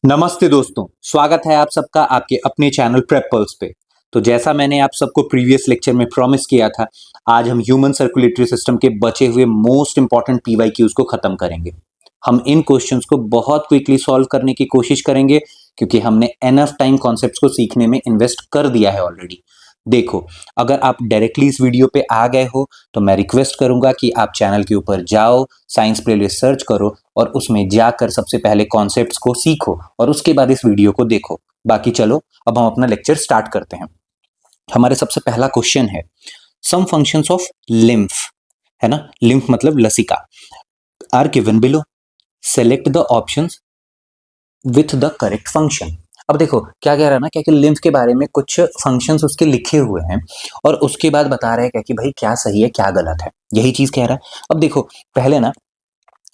नमस्ते दोस्तों, स्वागत है आप सबका आपके अपने चैनल प्रेप पल्स पे। तो जैसा मैंने आप सबको प्रीवियस लेक्चर में प्रॉमिस किया था, आज हम ह्यूमन सर्कुलेटरी सिस्टम के बचे हुए मोस्ट इंपॉर्टेंट पीवाईक्यूज को खत्म करेंगे। हम इन क्वेश्चंस को बहुत क्विकली सॉल्व करने की कोशिश करेंगे क्योंकि हमने एनफ टाइम कॉन्सेप्ट्स को सीखने में इन्वेस्ट कर दिया है ऑलरेडी। देखो, अगर आप डायरेक्टली इस वीडियो पे आ गए हो तो मैं रिक्वेस्ट करूंगा कि आप चैनल के ऊपर जाओ, साइंस प्लेलिस्ट सर्च करो और उसमें जाकर सबसे पहले कॉन्सेप्ट्स को सीखो और उसके बाद इस वीडियो को देखो। बाकी चलो, अब हम अपना लेक्चर स्टार्ट करते हैं। हमारे सबसे पहला क्वेश्चन है सम फंक्शंस ऑफ लिम्फ, है ना। लिम्फ मतलब लसिका are given below, select the options with the correct function. अब देखो क्या कह रहा है ना, क्या कि लिम्फ के बारे में कुछ फंक्शंस उसके लिखे हुए हैं और उसके बाद बता रहा है क्या कि भाई क्या सही है क्या गलत है, यही चीज कह रहा है। अब देखो पहले ना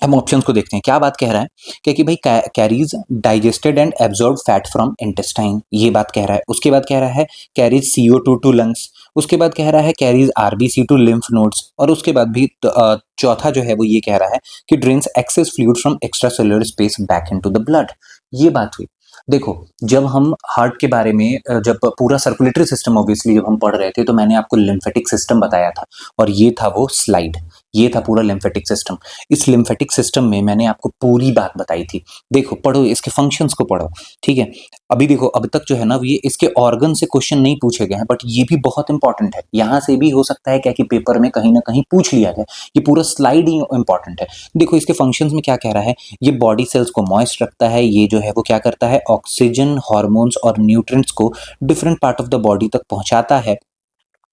हम ऑप्शंस को देखते हैं, क्या बात कह रहा है कि भाई carries digested and absorb fat from intestine, ये बात कह रहा है। उसके बाद कह रहा है कैरीज CO2 टू लंग्स, उसके बाद कह रहा है carries RBC to lymph nodes, और उसके बाद भी चौथा जो है वो ये कह रहा है कि drains access fluid from extra cellular space back into the blood. ये बात हुई। देखो, जब हम हार्ट के बारे में जब पूरा सर्कुलेटरी सिस्टम ऑब्वियसली जब हम पढ़ रहे थे तो मैंने आपको लिम्फेटिक सिस्टम बताया था और ये था वो स्लाइड, ये था पूरा लिम्फेटिक सिस्टम। इस लिम्फेटिक सिस्टम में मैंने आपको पूरी बात बताई थी। देखो पढ़ो, इसके फंक्शंस को पढ़ो, ठीक है। अभी देखो अब तक जो है ना ये इसके ऑर्गन से क्वेश्चन नहीं पूछे गए हैं, बट ये भी बहुत इंपॉर्टेंट है। यहाँ से भी हो सकता है क्या कि पेपर में कहीं ना कहीं पूछ लिया जाए। ये पूरा स्लाइड ही इंपॉर्टेंट है। देखो इसके फंक्शंस में क्या कह रहा है, ये बॉडी सेल्स को मॉइस्ट रखता है, ये जो है वो क्या करता है ऑक्सीजन, हॉर्मोन्स और न्यूट्रिएंट्स को different part of the body तक पहुंचाता है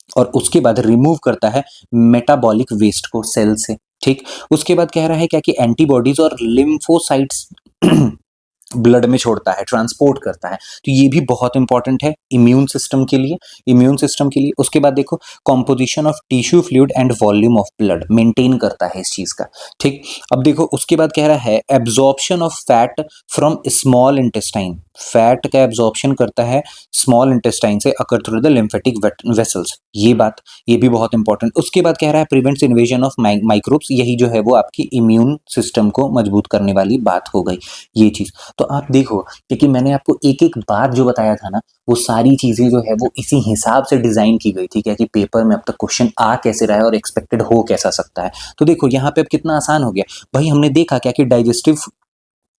और उसके बाद रिमूव करता है मेटाबॉलिक वेस्ट को सेल से, ठीक। उसके बाद कह रहा है क्या कि एंटीबॉडीज और लिम्फोसाइट्स ब्लड में छोड़ता है, ट्रांसपोर्ट करता है। तो ये भी बहुत इंपॉर्टेंट है इम्यून सिस्टम के लिए, इम्यून सिस्टम के लिए। उसके बाद देखो composition of tissue fluid and volume of blood maintain करता है इस चीज का, ठीक। अब देखो उसके बाद कह रहा है absorption of fat from small intestine, fat का एब्जॉर्प्शन करता है स्मॉल इंटेस्टाइन से अकर थ्रू द लिम्फेटिक वेसल्स, ये बात, ये भी बहुत इंपॉर्टेंट। उसके बाद कह रहा है प्रिवेंट्स इन्वेजन ऑफ माइक्रोब्स, यही जो है वो आपकी इम्यून सिस्टम को मजबूत करने वाली बात हो गई, ये चीज। तो आप देखो क्योंकि मैंने आपको एक एक बात जो बताया था ना, वो सारी चीजें जो है वो इसी हिसाब से डिजाइन की गई थी क्या कि पेपर में अब तक क्वेश्चन आ कैसे रहा है और एक्सपेक्टेड हो कैसा सकता है। तो देखो यहाँ पे अब कितना आसान हो गया भाई, हमने देखा क्या कि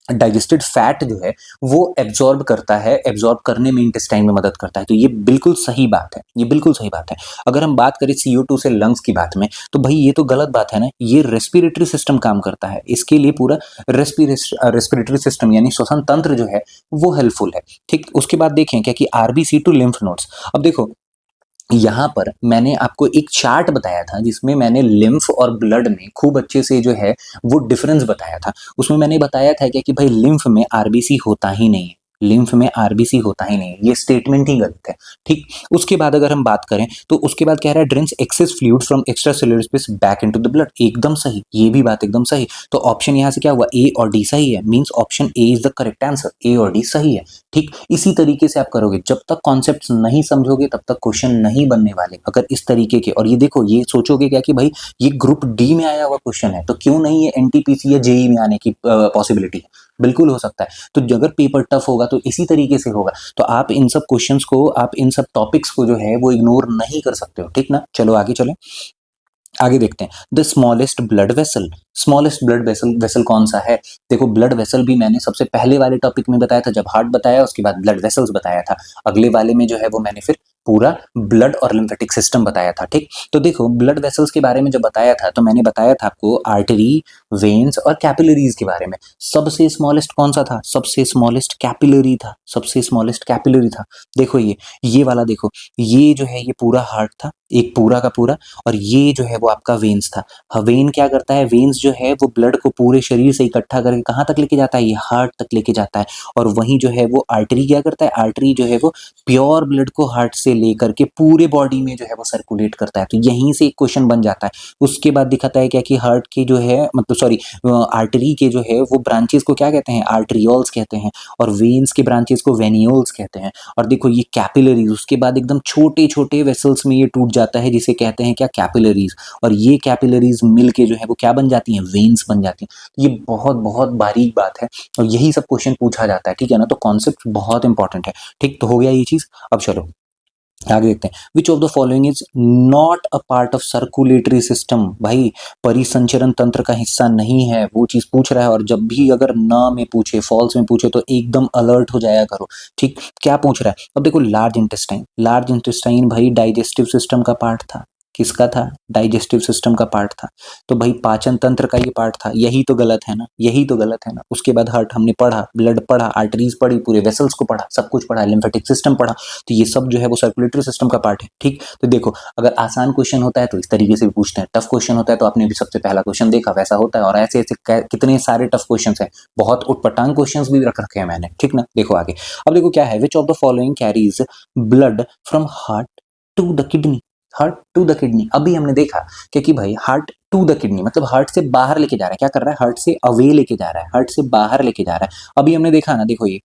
डाइजेस्टेड फैट जो है वो एब्जॉर्ब करता है, एब्जॉर्ब करने में इंटेस्टाइन में मदद करता है। तो ये बिल्कुल सही बात है, ये बिल्कुल सही बात है। अगर हम बात करें CO2 से लंग्स की बात में, तो भाई ये तो गलत बात है ना, ये रेस्पिरेटरी सिस्टम काम करता है, इसके लिए पूरा रेस्पिरेटरी सिस्टम यानी श्वसन तंत्र जो है वो हेल्पफुल है, ठीक। उसके बाद देखें क्या कि RBC टू लिम्फ नोड्स। अब देखो यहाँ पर मैंने आपको एक चार्ट बताया था जिसमें मैंने लिम्फ और ब्लड में खूब अच्छे से जो है वो डिफरेंस बताया था। उसमें मैंने बताया था क्या कि भाई लिम्फ में RBC होता ही नहीं है, लिम्फ में RBC होता ही नहीं है, ये स्टेटमेंट ही गलत है, ठीक। उसके बाद अगर हम बात करें तो उसके बाद कह रहा है drains access fluid from extra cellular space back into the blood, एकदम सही, ये भी बात एकदम सही। तो ऑप्शन यहाँ से क्या हुआ, A और D सही है, means option A is the correct answer, A और D सही है, ठीक। इसी तरीके से आप करोगे, जब तक कॉन्सेप्ट्स नहीं समझोगे तब तक क्वेश्चन नहीं बनने वाले। अगर इस तरीके के, और ये देखो ये सोचोगे क्या कि भाई ये ग्रुप D में आया हुआ क्वेश्चन है तो क्यों नहीं है NTPC या JEE में आने की पॉसिबिलिटी है, बिल्कुल हो सकता है। तो अगर पेपर टफ होगा तो इसी तरीके से होगा। तो आप इन सब क्वेश्चंस को, आप इन सब टॉपिक्स को जो है वो इग्नोर नहीं कर सकते हो, ठीक ना। चलो आगे चले, आगे देखते हैं। The smallest blood vessel, smallest blood vessel, vessel कौन सा है। देखो ब्लड वेसल भी मैंने सबसे पहले वाले टॉपिक में बताया था जब हार्ट बताया, उसके बाद ब्लड वेसल्स बताया था। अगले वाले में जो है वो मैंने फिर पूरा ब्लड और लिम्फेटिक सिस्टम बताया था, ठीक। तो देखो ब्लड वेसल्स के बारे में जब बताया था तो मैंने बताया था आपको आर्टरी, वेन्स और कैपिलरीज के बारे में। सबसे स्मॉलेस्ट कौन सा था, सबसे स्मॉलेस्ट कैपिलरी था, सबसे स्मॉलेस्ट कैपिलरी था। देखो ये वाला देखो, ये जो है ये पूरा हार्ट था, एक पूरा का पूरा, और ये जो है वो आपका वेन्स था। वेन क्या करता है, वेन्स जो है वो ब्लड को पूरे शरीर से इकट्ठा करके कहाँ तक लेके जाता है, ये हार्ट तक लेके जाता है। और वहीं जो है वो आर्टरी क्या करता है, आर्टरी जो है वो प्योर ब्लड को हार्ट से लेकर के पूरे बॉडी में जो है वो सर्कुलेट करता है। तो यहीं से एक क्वेश्चन बन जाता है। उसके बाद दिखाता है क्या कि हार्ट के जो है मतलब सॉरी आर्टरी के जो है वो ब्रांचेस को क्या कहते हैं, आर्टरियोल्स कहते हैं, और वेन्स के ब्रांचेस को वेनियोल्स कहते हैं। और देखो ये कैपिलरीज उसके बाद एकदम छोटे छोटे वेसल्स में ये टूट जाता है जिसे कहते हैं क्या, कैपिलरीज, और ये कैपिलरीज मिल के जो है वो क्या बन जाती हैं, वेन्स बन जाती हैं। तो ये बहुत बहुत बारीक बात है और यही सब क्वेश्चन पूछा जाता है, ठीक है ना। तो कॉन्सेप्ट बहुत इंपॉर्टेंट है, ठीक। तो हो गया ये चीज। अब चलो आगे देखते हैं। Which of the following is not a part of circulatory system. भाई परिसंचरण तंत्र का हिस्सा नहीं है, वो चीज पूछ रहा है। और जब भी अगर ना में पूछे, फॉल्स में पूछे, तो एकदम अलर्ट हो जाया करो, ठीक। क्या पूछ रहा है, अब देखो लार्ज इंटेस्टाइन, लार्ज इंटेस्टाइन भाई डाइजेस्टिव सिस्टम का पार्ट था। किसका था, डाइजेस्टिव सिस्टम का पार्ट था। तो भाई पाचन तंत्र का ये पार्ट था, यही तो गलत है ना, यही तो गलत है ना। उसके बाद हार्ट हमने पढ़ा, ब्लड पढ़ा, आर्टरीज पढ़ी, पूरे वेसल्स को पढ़ा, सब कुछ पढ़ा, लिम्फेटिक सिस्टम पढ़ा। तो ये सब जो है वो सर्कुलेटरी सिस्टम का पार्ट है, ठीक। तो देखो अगर आसान क्वेश्चन होता है तो इस तरीके से भी पूछते हैं, टफ क्वेश्चन होता है तो आपने भी सबसे पहला क्वेश्चन देखा वैसा होता है। और ऐसे ऐसे कितने सारे टफ क्वेश्चन हैं, बहुत उटपटांग क्वेश्चन भी रख रखे हैं मैंने, ठीक ना। देखो आगे, अब देखो क्या है, which of the following carries blood from heart to the kidney. Heart to the kidney, अभी हमने देखा कि भाई हार्ट टू द किडनी मतलब हार्ट से बाहर लेके जा रहा है, क्या कर रहा है, हार्ट से अवे लेके जा रहा है, हार्ट से बाहर लेके जा रहा है। अभी हमने देखा ना, देखो ये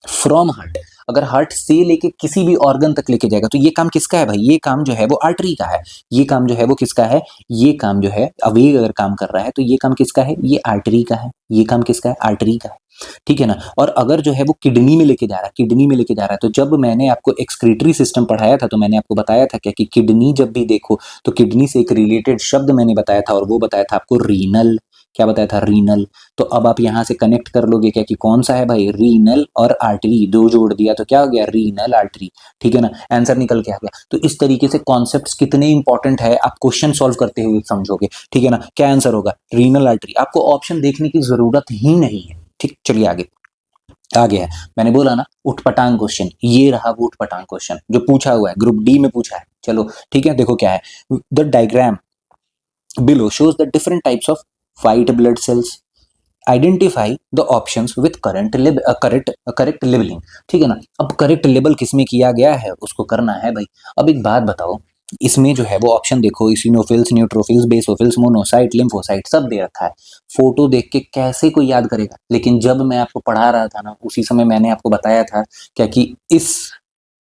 फ्रॉम हार्ट, अगर हार्ट से लेके किसी भी ऑर्गन तक लेके जाएगा तो ये काम किसका है भाई, ये काम जो है वो आर्टरी का है। ये काम जो है वो किसका है, ये काम जो है अवे अगर काम कर रहा है तो ये काम किसका है, ये आर्टरी का है। ये काम किसका है, आर्टरी का है, ठीक है ना। और अगर जो है वो किडनी में लेके जा रहा है, किडनी में लेके जा रहा है, तो जब मैंने आपको एक्सक्रीटरी सिस्टम पढ़ाया था तो मैंने आपको बताया था क्या कि किडनी जब भी देखो तो किडनी से एक रिलेटेड शब्द मैंने बताया था और वो बताया था आपको रीनल। क्या बताया था, रीनल। तो अब आप यहां से कनेक्ट कर लोगे क्या कि कौन सा है भाई, रीनल और आर्टरी, दो जोड़ दिया तो क्या हो गया, रीनल आर्टरी, ठीक है ना। आंसर निकल के आ गया। तो इस तरीके से कॉन्सेप्ट्स कितने इंपॉर्टेंट है आप क्वेश्चन सॉल्व करते हुए समझोगे, ठीक है ना। क्या आंसर होगा, रीनल आर्टरी। आपको ऑप्शन देखने की जरूरत ही नहीं है, ठीक। चलिए आगे, आगे है, मैंने बोला ना उठपटांग क्वेश्चन, ये रहा वो उठपटांग क्वेश्चन जो पूछा हुआ है, ग्रुप डी में पूछा है। चलो ठीक है, देखो क्या है, the diagram below shows the different types of white blood cells. Identify the options with correct labelling, ठीक है ना। अब करेक्ट लेबल किसमें किया गया है उसको करना है भाई। अब एक बात बताओ, इसमें जो है वो ऑप्शन देखो, इसिनोफिल्स, न्यूट्रोफिल्स, बेसोफिल्स, मोनोसाइट, लिम्फोसाइट सब दे रखा है। फोटो देख के कैसे कोई याद करेगा। लेकिन जब मैं आपको पढ़ा रहा था ना उसी समय मैंने आपको बताया था क्या कि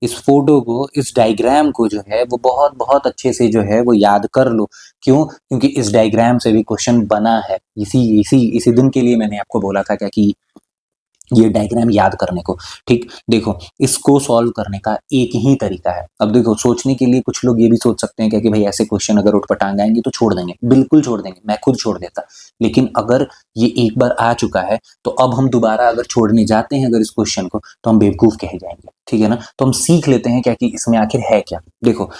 इस फोटो को, इस डायग्राम को जो है वो बहुत बहुत अच्छे से जो है वो याद कर लो। क्यों, क्योंकि इस डायग्राम से भी क्वेश्चन बना है। इसी इसी इसी दिन के लिए मैंने आपको बोला था क्या कि ये डायग्राम याद करने को, ठीक। देखो इसको सॉल्व करने का एक ही तरीका है। अब देखो सोचने के लिए कुछ लोग ये भी सोच सकते हैं क्या कि भाई ऐसे क्वेश्चन अगर उठपटांग आएंगे तो छोड़ देंगे, बिल्कुल छोड़ देंगे, मैं खुद छोड़ देता। लेकिन अगर ये एक बार आ चुका है तो अब हम दोबारा अगर छोड़ने जाते हैं अगर इस क्वेश्चन को तो हम बेवकूफ कहे जाएंगे, ठीक है ना। तो हम सीख लेते हैं क्या कि इसमें आखिर है क्या। देखो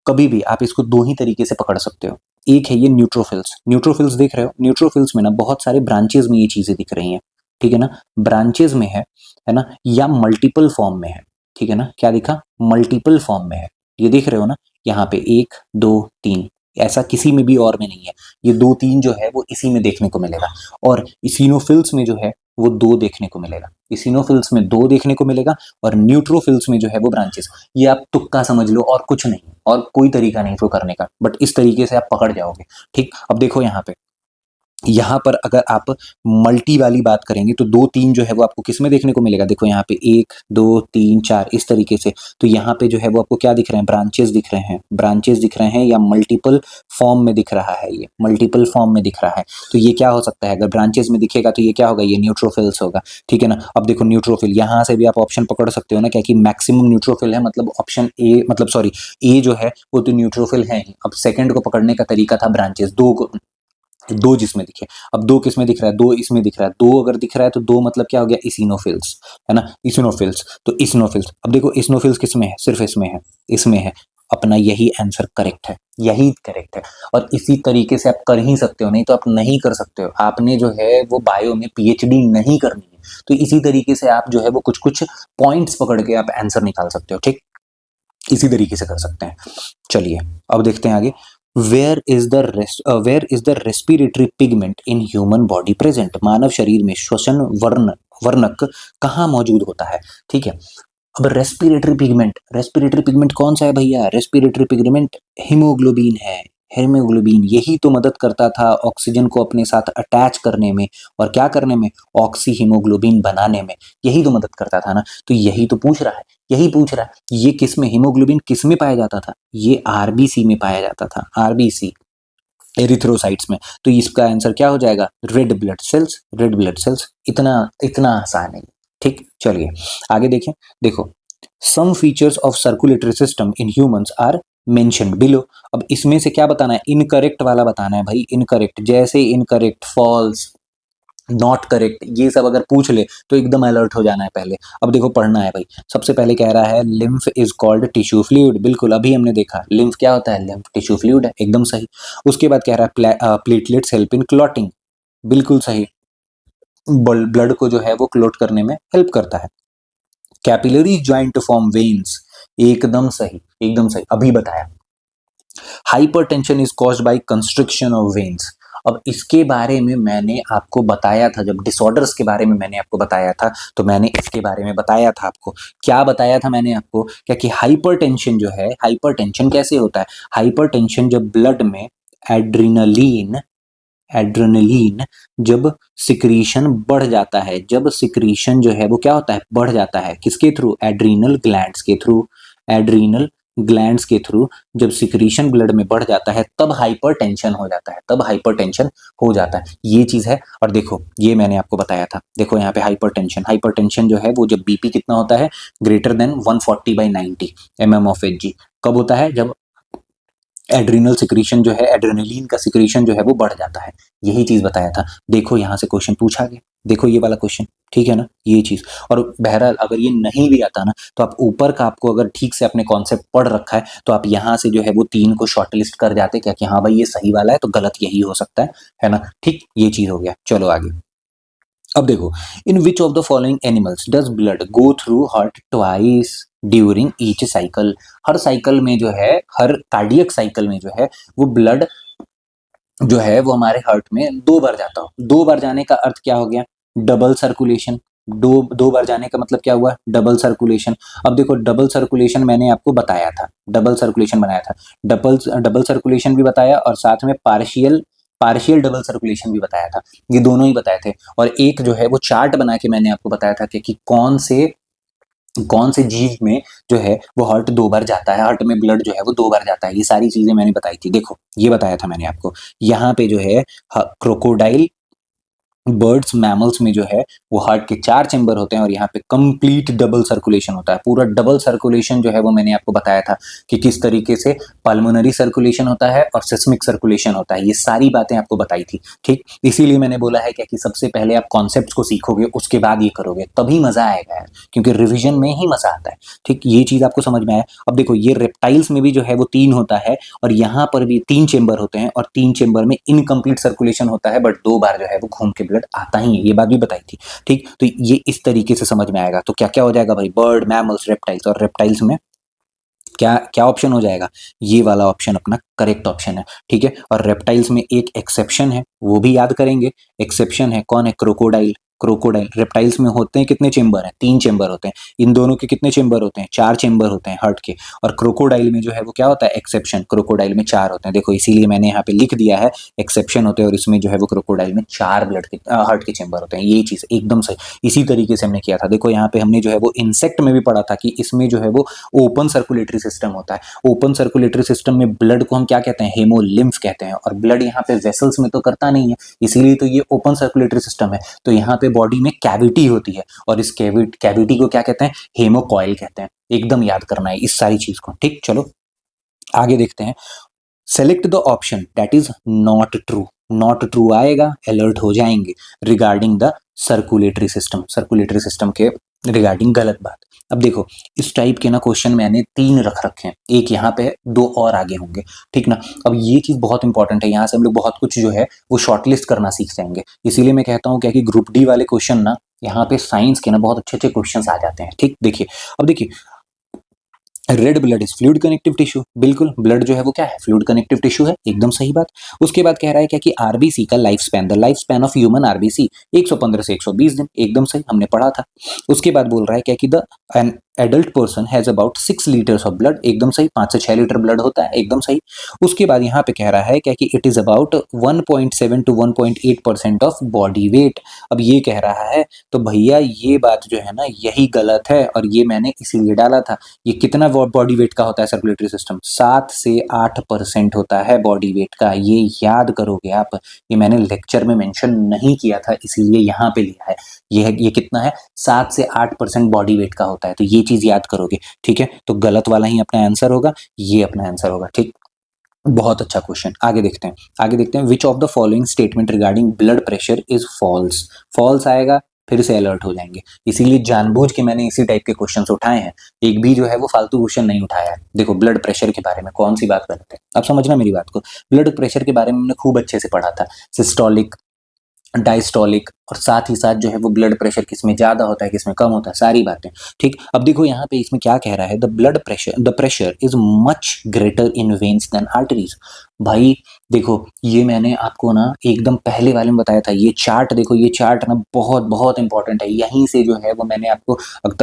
कभी भी आप इसको दो ही तरीके से पकड़ सकते हो। एक है ये न्यूट्रोफिल्स, न्यूट्रोफिल्स देख रहे हो, न्यूट्रोफिल्स में ना बहुत सारे ब्रांचेस में ये चीजें दिख रही हैं, ठीक है ना। ब्रांचेस में है ना, या मल्टीपल फॉर्म में है, ठीक है ना। क्या दिखा, मल्टीपल फॉर्म में है, ये देख रहे हो ना, यहाँ पे एक दो तीन, ऐसा किसी में भी और में नहीं है। ये दो तीन जो है वो इसी में देखने को मिलेगा। और इसिनोफिल्स में जो है वो दो देखने को मिलेगा, इसिनोफिल्स में दो देखने को मिलेगा। और न्यूट्रोफिल्स में जो है वो ब्रांचेस। ये आप तुक्का समझ लो और कुछ नहीं, और कोई तरीका नहीं इसको करने का, बट इस तरीके से आप पकड़ जाओगे, ठीक। अब देखो यहाँ पर अगर आप मल्टी वाली बात करेंगे तो दो तीन जो है वो आपको किस में देखने को मिलेगा, देखो यहाँ पे एक दो तीन चार इस तरीके से। तो यहाँ पे जो है वो आपको क्या दिख रहे हैं, ब्रांचेस दिख रहे हैं, ब्रांचेस दिख रहे हैं, या मल्टीपल फॉर्म में दिख रहा है, ये मल्टीपल फॉर्म में दिख रहा है। तो ये क्या हो सकता है, अगर ब्रांचेस में दिखेगा तो ये क्या होगा, ये न्यूट्रोफिल्स होगा, ठीक है ना। अब देखो न्यूट्रोफिल, यहाँ से भी आप ऑप्शन पकड़ सकते हो ना, क्या कि मैक्सिमम न्यूट्रोफिल है, मतलब ऑप्शन ए, मतलब सॉरी ए जो है वो तो न्यूट्रोफिल है ही। अब सेकंड को पकड़ने का तरीका था ब्रांचेस, दो जिसमें दिखे। अब दो किसमें दिख रहा है, दो इसमें दिख रहा है, दो अगर दिख रहा है तो दो मतलब क्या हो गया, इसिनोफिल्स, है ना, इसिनोफिल्स। तो इसिनोफिल्स, अब देखो इसिनोफिल्स किसमें है, सिर्फ इसमें है, इसमें है। अपना यही आंसर करेक्ट है, यही करेक्ट है। और इसी तरीके से आप कर ही सकते हो, नहीं तो आप नहीं कर सकते हो। आपने जो है वो बायो में पीएचडी नहीं करनी है, तो इसी तरीके से आप जो है वो कुछ कुछ पॉइंट्स पकड़ के आप आंसर निकाल सकते हो, ठीक। इसी तरीके से कर सकते हैं। चलिए अब देखते हैं आगे। Where is the respiratory pigment in human body present. मानव शरीर में श्वसन वर्णक कहाँ मौजूद होता है, ठीक है। अब रेस्पिरेटरी पिगमेंट कौन सा है भैया, रेस्पिरेटरी पिगमेंट हीमोग्लोबिन है। हेमोग्लोबिन यही तो मदद करता था ऑक्सीजन को अपने साथ अटैच करने में और क्या करने में, ऑक्सी हीमोग्लोबिन बनाने में, यही तो मदद करता था ना। तो यही तो पूछ रहा है, यही पूछ रहा है ये किस में, हीमोग्लोबिन किस में पाया जाता था, ये आरबीसी में पाया जाता था, आरबीसी एरिथ्रोसाइट्स में। तो इसका आंसर क्या हो जाएगा, red blood cells, red blood cells. इतना इतना आसान है। ठीक, चलिए आगे देखें। देखो, some features of circulatory system in humans are mentioned below. अब इसमें से क्या बताना है, इनकरेक्ट वाला बताना है भाई, इनकरेक्ट, जैसे इनकरेक्ट, फॉल्स, नॉट करेक्ट, ये सब अगर पूछ ले तो एकदम अलर्ट हो जाना है पहले। अब देखो पढ़ना है भाई। सबसे पहले कह रहा है lymph is called tissue fluid, बिल्कुल अभी हमने देखा लिम्फ क्या होता है, लिम्फ टिश्यू फ्लूइड है, एकदम सही। उसके बाद कह रहा है प्लेटलेट्स हेल्प इन क्लॉटिंग, बिल्कुल सही, ब्लड को जो है वो क्लोट करने में हेल्प करता है। Capillary joint to form veins, एकदम सही, एकदम सही, अभी बताया। Hypertension is caused by constriction of veins. अब इसके बारे में मैंने आपको बताया था, जब डिसऑर्डर्स के बारे में मैंने आपको बताया था तो मैंने इसके बारे में बताया था आपको। क्या बताया था मैंने आपको, क्या कि हाइपरटेंशन जो है, हाइपरटेंशन कैसे होता है, हाइपरटेंशन जब ब्लड में एड्रेनलिन, एड्रेनलिन जब सिक्रीशन बढ़ जाता है, जब सिक्रीशन जो है वो क्या होता है, बढ़ जाता है, किसके थ्रू, एड्रीनल ग्लैंड्स के थ्रू, एड्रीनल ग्लैंड्स के थ्रू जब सिक्रीशन ब्लड में बढ़ जाता है तब हाइपरटेंशन हो जाता है, तब हाइपरटेंशन हो जाता है, ये चीज है। और देखो ये मैंने आपको बताया था, देखो यहाँ पे हाइपरटेंशन, हाइपरटेंशन जो है वो जब बीपी कितना होता है, ग्रेटर देन 140/90 mm/Hg, कब होता है, जब एड्रिनल सिक्रीशन जो है, एड्रेनलिन का सिक्रीशन जो है वो बढ़ जाता है, यही चीज बताया था। देखो यहाँ से क्वेश्चन पूछा गया, देखो ये वाला क्वेश्चन, ठीक है ना, ये चीज। और बहरहाल अगर ये नहीं भी आता ना तो आप ऊपर का आपको अगर ठीक से अपने कॉन्सेप्ट पढ़ रखा है तो आप यहाँ से जो है वो 3 को शॉर्टलिस्ट कर जाते, क्या कि हाँ भाई ये सही वाला है तो गलत यही हो सकता है ना। ठीक, ये चीज हो गया। चलो आगे। अब देखो, in which of the following animals does blood go through heart twice during each cycle. हर साइकिल में जो है, हर कार्डियक साइकिल में जो है वो ब्लड जो है वो हमारे हार्ट में 2 बार जाता हो। 2 बार जाने का अर्थ क्या हो गया, डबल सर्कुलेशन। दो बार जाने का मतलब क्या हुआ, डबल सर्कुलेशन। अब देखो डबल सर्कुलेशन मैंने आपको बताया था, डबल सर्कुलेशन बनाया था, डबल डबल सर्कुलेशन भी बताया और साथ में पार्शियल पार्शियल डबल सर्कुलेशन भी बताया था, ये दोनों ही बताए थे। और एक जो है वो चार्ट बना के मैंने आपको बताया था कि कौन से जीव में जो है वो हार्ट 2 बार जाता है, हार्ट में ब्लड जो है वो 2 बार जाता है, ये सारी चीजें मैंने बताई थी। देखो ये बताया था मैंने आपको, यहाँ पे जो है क्रोकोडाइल, बर्ड्स, मैमल्स में जो है वो हार्ट के 4 चेंबर होते हैं और यहाँ पे कंप्लीट डबल सर्कुलेशन होता है, पूरा डबल सर्कुलेशन जो है वो मैंने आपको बताया था कि किस तरीके से पल्मोनरी सर्कुलेशन होता है और सिस्मिक सर्कुलेशन होता है, ये सारी बातें आपको बताई थी। ठीक, इसीलिए मैंने बोला है क्या कि सबसे पहले आप कॉन्सेप्ट को सीखोगे उसके बाद ये करोगे तभी मजा आएगा यार, क्योंकि रिविजन में ही मजा आता है। ठीक, ये चीज आपको समझ में आया। अब देखो ये रेप्टाइल्स में भी जो है वो 3 होता है और यहाँ पर भी 3 चेंबर होते हैं और 3 चेंबर में इनकम्प्लीट सर्कुलेशन होता है, बट 2 बार जो है वो घूम के ब्लड आता ही है, ये बात भी बताई थी। ठीक, तो ये इस तरीके से समझ में आएगा। तो क्या क्या हो जाएगा भाई, बर्ड, मैमल्स, रेप्टाइल्स, और रेप्टाइल्स में क्या क्या ऑप्शन हो जाएगा, ये वाला ऑप्शन अपना करेक्ट ऑप्शन है। ठीक है, और रेप्टाइल्स में एक एक्सेप्शन है, वो भी याद करेंगे। एक्सेप्शन है, कौन है, क्रोकोडाइल। क्रोकोडाइल, रेप्टाइल्स में होते हैं कितने चेंबर हैं, 3 चेंबर होते हैं। इन दोनों के कितने चेंबर होते हैं, 4 चेंबर होते हैं हार्ट के। और क्रोकोडाइल में जो है वो क्या होता है, एक्सेप्शन, क्रोकोडाइल में 4 होते हैं। देखो इसीलिए मैंने यहाँ पे लिख दिया है एक्सेप्शन होते हैं और इसमें जो है वो क्रोकोडाइल में 4 ब्लड के हार्ट के चेंबर होते हैं, ये चीज एकदम सही। इसी तरीके से हमने किया था। देखो यहाँ पे हमने जो है वो इंसेक्ट में भी पढ़ा था कि इसमें जो है वो ओपन सर्कुलेटरी सिस्टम होता है। ओपन सर्कुलेटरी सिस्टम में ब्लड को हम क्या कहते हैं, हेमोलिम्फ कहते हैं, और ब्लड यहाँ पे वेसल्स में तो करता नहीं है, इसीलिए तो ये ओपन सर्कुलेटरी सिस्टम है। तो यहाँ पे बॉडी में कैविटी होती है और इस कैविटी को क्या कहते हैं, हेमोकॉइल कहते हैं। एकदम याद करना है इस सारी चीज को। ठीक, चलो आगे देखते हैं। Select the option that is not true. Not true आएगा, अलर्ट हो जाएंगे regarding the circulatory system, circulatory system के रिगार्डिंग गलत बात। अब देखो इस टाइप के ना क्वेश्चन मैंने 3 रख रखे हैं, एक यहाँ पे 2 और आगे होंगे। ठीक ना, अब ये चीज बहुत इंपॉर्टेंट है, यहाँ से हम लोग बहुत कुछ जो है वो शॉर्टलिस्ट करना सीख जाएंगे। इसीलिए मैं कहता हूँ क्या कि ग्रुप डी वाले क्वेश्चन ना, यहाँ पे साइंस के ना बहुत अच्छे अच्छे क्वेश्चन आ जाते हैं। ठीक, देखिए अब देखिए, red blood is fluid connective tissue, बिल्कुल ब्लड जो है वो क्या है, फ्लूइड कनेक्टिव टिश्यू है, एकदम सही बात। उसके बाद कह रहा है क्या कि आरबीसी का life span, the life span of human RBC 115 से 120 दिन, एकदम सही, हमने पढ़ा था। उसके बाद बोल रहा है क्या कि the adult person has about 6 litres of blood, एकदम सही, 5 से 6 लीटर ब्लड होता है, एकदम सही। उसके बाद यहाँ पे कह रहा है क्या कि it is about 1.7 to 1.8% of body weight. अब ये कह रहा है तो भैया ये बात जो है ना यही गलत है, और ये मैंने इसीलिए डाला था। ये कितना बॉडी वेट का होता है सर्कुलेटरी सिस्टम? 7 से 8% होता है बॉडी वेट का, ये याद करोगे आप। ये मैंने लेक्चर में मेंशन नहीं किया था, इसीलिए यहाँ पे लिया है। ये कितना है? 7 से 8% बॉडी वेट का होता है, तो ये चीज याद करोगे, ठीक है। तो गलत वाला ही अपना आंसर होगा, ये अपना आंसर होगा, ठीक। बहुत अच्छा क्वेश्चन, आगे देखते हैं। आगे देखते हैं, which of the following statement regarding blood pressure is false. False आएगा फिर से अलर्ट हो जाएंगे, इसीलिए जानबूझ के मैंने इसी टाइप के क्वेश्चंस उठाए हैं। एक भी जो है वो फालतू क्वेश्चन नहीं उठाया है। देखो ब्लड प्रेशर के बारे में कौन सी बात करते हैं, अब समझना मेरी बात को। ब्लड प्रेशर के बारे में हमने खूब अच्छे से पढ़ा था, सिस्टोलिक, डायस्टोलिक, और साथ ही साथ जो है वो ब्लड प्रेशर किसमें ज्यादा होता है किसमें कम होता है, सारी बातें, ठीक। अब देखो यहाँ पे इसमें क्या कह रहा है, the pressure is much greater in veins than arteries. भाई देखो ये मैंने आपको ना एकदम पहले वाले में बताया था, ये चार्ट देखो, ये चार्ट ना बहुत बहुत इंपॉर्टेंट है। यहीं से जो है वो मैंने आपको अब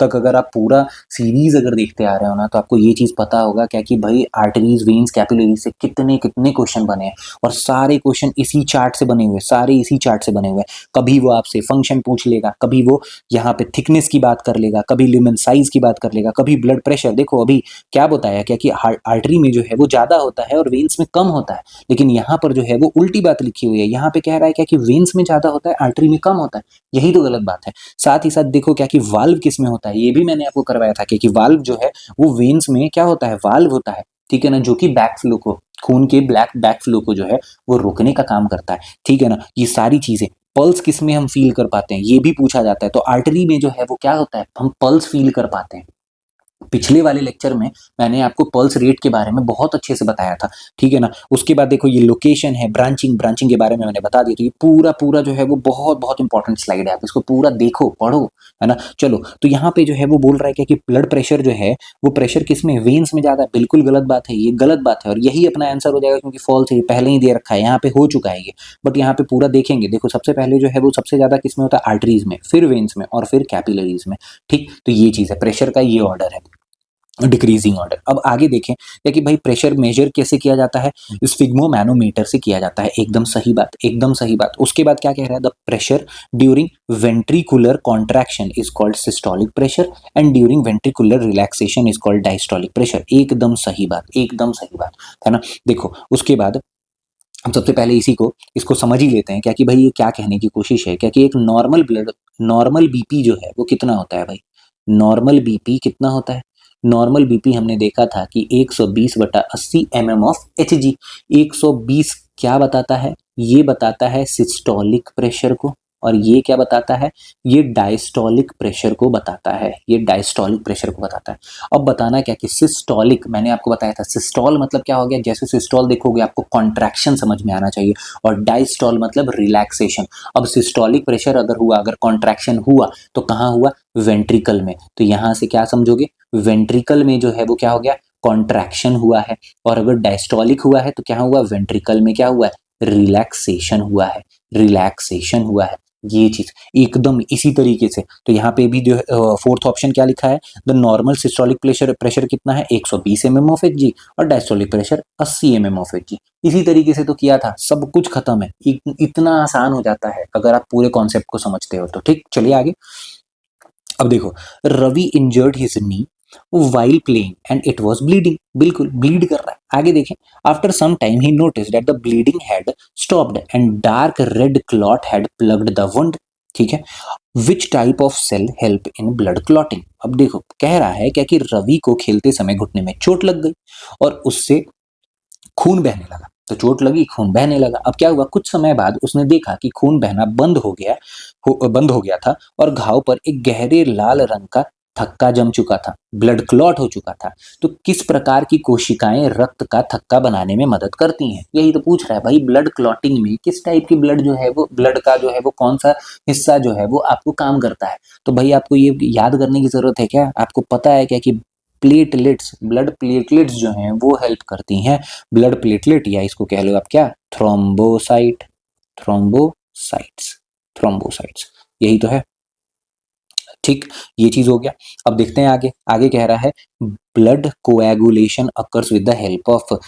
तक अगर आप पूरा सीरीज अगर देखते आ रहे हो ना, तो आपको ये चीज पता होगा क्या कि भाई आर्टरीज, वेन्स, कैपिलरीज से कितने कितने क्वेश्चन बने हैं, और सारे क्वेश्चन इसी चार्ट से बने हुए, सारे इसी चार्ट से बने हुए। कभी वो आपसे फंक्शन पूछ लेगा, कभी वो यहाँ पे थिकनेस की बात कर लेगा, कभी लिमन साइज की बात कर लेगा, कभी ब्लड प्रेशर। देखो अभी क्या बताया क्या कि आर्टरी में जो है वो ज्यादा होता है और वेन्स में कम होता है, लेकिन यहाँ पर जो है वो उल्टी बात लिखी हुई है। यहाँ पे कह रहा है क्या कि वेन्स में ज्यादा होता है, आर्टरी में कम होता है, यही तो गलत बात है। साथ ही साथ देखो क्या कि वाल्व किस में होता है, ये भी मैंने आपको करवाया था कि वाल्व जो है वो वेन्स में क्या होता है, वाल्व होता है, ठीक है ना, जो कि बैक फ्लो को, खून के बैक फ्लो को जो है वो रोकने का काम करता है, ठीक है ना। ये सारी चीजें, पल्स किस में हम फील कर पाते हैं ये भी पूछा जाता है, तो आर्टरी में जो है वो क्या होता है, हम पल्स फील कर पाते हैं। पिछले वाले लेक्चर में मैंने आपको पल्स रेट के बारे में बहुत अच्छे से बताया था, ठीक है ना। उसके बाद देखो ये लोकेशन है, ब्रांचिंग के बारे में मैंने बता दिया, तो ये पूरा पूरा जो है वो बहुत बहुत इंपॉर्टेंट स्लाइड है, आप इसको पूरा देखो पढ़ो, है ना। चलो तो यहाँ पे जो है वो बोल रहा है कि ब्लड प्रेशर जो है वो प्रेशर किस में, वेन्स में ज्यादा है। बिल्कुल गलत बात है, ये गलत बात है, और यही अपना आंसर हो जाएगा, क्योंकि फॉल्स है, पहले ही दे रखा है, यहाँ पे हो चुका है ये। बट यहाँ पे पूरा देखेंगे, देखो सबसे पहले जो है वो सबसे ज्यादा किस में होता है, आर्टरीज में, फिर वेन्स में, और फिर कैपिलरीज में, ठीक। तो ये चीज है, प्रेशर का ये ऑर्डर है, डिक्रीजिंग ऑर्डर। अब आगे देखें क्या कि भाई प्रेशर मेजर कैसे किया जाता है, स्फिग्मोमैनोमीटर से किया जाता है, एकदम सही बात, एकदम सही बात। उसके बाद क्या कह रहा है, the pressure during ventricular contraction is called systolic pressure and during ventricular relaxation is called diastolic pressure, एकदम सही बात, एकदम सही बात, है ना। देखो उसके बाद हम सबसे पहले इसको समझ ही लेते हैं क्या कि भाई ये क्या कहने की कोशिश है, क्या कि एक नॉर्मल बीपी जो है वो कितना होता है भाई, नॉर्मल बीपी कितना होता है। नॉर्मल बीपी हमने देखा था कि 120/80 mm ऑफ Hg। 120 क्या बताता है, ये बताता है सिस्टोलिक प्रेशर को, और ये क्या बताता है, ये डायस्टोलिक प्रेशर को बताता है, ये डायस्टोलिक प्रेशर को बताता है। अब बताना क्या कि सिस्टोलिक, मैंने आपको बताया था, सिस्टोल मतलब क्या हो गया, जैसे सिस्टोल देखोगे आपको कॉन्ट्रैक्शन समझ में आना चाहिए, और डायस्टोल मतलब रिलैक्सेशन। अब सिस्टोलिक प्रेशर अगर हुआ, अगर कॉन्ट्रैक्शन हुआ तो कहाँ हुआ, वेंट्रिकल में, तो यहाँ से क्या समझोगे, वेंट्रिकल में जो है वो क्या हो गया, कॉन्ट्रैक्शन हुआ है। और अगर डायस्टोलिक हुआ है तो क्या हुआ, वेंट्रिकल में क्या हुआ है, रिलैक्सेशन हुआ है, रिलैक्सेशन हुआ है, ये चीज एकदम इसी तरीके से। तो यहाँ पे भी जो फोर्थ ऑप्शन क्या लिखा है, द नॉर्मल सिस्टोलिक प्रेशर कितना है, 120 mm ऑफ Hg, और diastolic pressure 80 mm of Hg। इसी तरीके से तो किया था, सब कुछ खत्म है, इतना आसान हो जाता है अगर आप पूरे कॉन्सेप्ट को समझते हो तो, ठीक। चलिए आगे। अब देखो, Ravi injured his knee while playing and it was bleeding, बिल्कुल ब्लीड कर रहा है। आगे देखें, after some time he noticed that the bleeding had stopped and dark red clot had plugged the wound, ठीक है। Which type of cell help in blood clotting. अब देखो कह रहा है क्या कि रवि को खेलते समय घुटने में चोट लग गई और उससे खून बहने लगा, तो चोट लगी, खून बहने लगा। अब क्या हुआ, कुछ समय बाद उसने देखा कि खून बहना बंद हो गया था, और घाव पर एक गहरे लाल रंग का थक्का जम चुका था, ब्लड क्लॉट हो चुका था। तो किस प्रकार की कोशिकाएं रक्त का थक्का बनाने में मदद करती हैं, यही तो पूछ रहा है भाई। ब्लड क्लॉटिंग में किस टाइप की ब्लड जो है वो, ब्लड का जो है वो कौन सा हिस्सा जो है वो आपको काम करता है। तो भाई आपको ये याद करने की जरूरत है क्या, आपको पता है क्या कि प्लेटलेट्स, ब्लड प्लेटलेट्स जो हैं वो हेल्प करती हैं, ब्लड प्लेटलेट, या इसको कह लो आप क्या, थ्रोम्बोसाइट, थ्रोम्बोसाइट्स, थ्रोम्बोसाइट्स, यही तो है। ठीक, ये चीज हो गया। अब देखते हैं आगे, आगे कह रहा है blood coagulation occurs with the help of,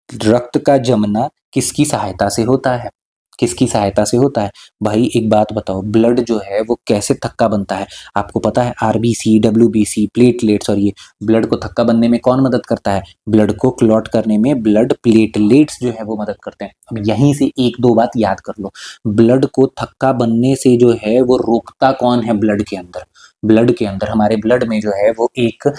रक्त का जमना किसकी सहायता से होता है, किसकी सहायता से होता है। भाई एक बात बताओ, ब्लड जो है वो कैसे थक्का बनता है, आपको पता है आरबीसी, डब्ल्यूबीसी, प्लेटलेट्स, और ये ब्लड को थक्का बनने में कौन मदद करता है, ब्लड को क्लॉट करने में ब्लड प्लेटलेट्स जो है वो मदद करते हैं। अब यहीं से एक दो बात याद कर लो, ब्लड को थक्का बनने से जो है वो रोकता कौन है ब्लड के अंदर, ब्लड के अंदर हमारे ब्लड में जो है वो एक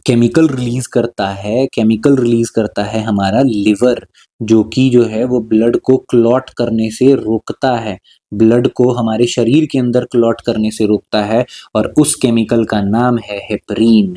केमिकल रिलीज करता है, केमिकल रिलीज करता है हमारा लिवर, जो कि जो है वो ब्लड को क्लॉट करने से रोकता है, ब्लड को हमारे शरीर के अंदर क्लॉट करने से रोकता है, और उस केमिकल का नाम है हेपरीन।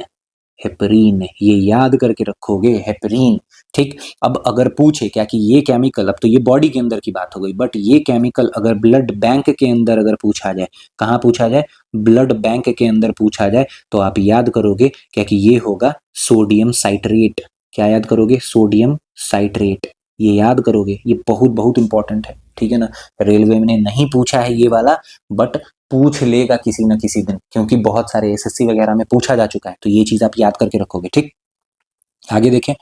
हेपरीन, ये याद करके रखोगे, हेपरीन। ठीक, अब अगर पूछे क्या कि ये केमिकल, अब तो ये बॉडी के अंदर की बात हो गई, बट ये केमिकल अगर ब्लड बैंक के अंदर अगर पूछा जाए, कहाँ पूछा जाए, ब्लड बैंक के अंदर पूछा जाए, तो आप याद करोगे क्या कि ये होगा सोडियम साइट्रेट। क्या याद करोगे, सोडियम साइट्रेट, ये याद करोगे, ये बहुत बहुत इंपॉर्टेंट है, ठीक है ना। रेलवे ने नहीं पूछा है ये वाला, बट पूछ लेगा किसी न किसी दिन, क्योंकि बहुत सारे एसएससी वगैरह में पूछा जा चुका है, तो ये चीज आप याद करके रखोगे। ठीक, आगे देखें,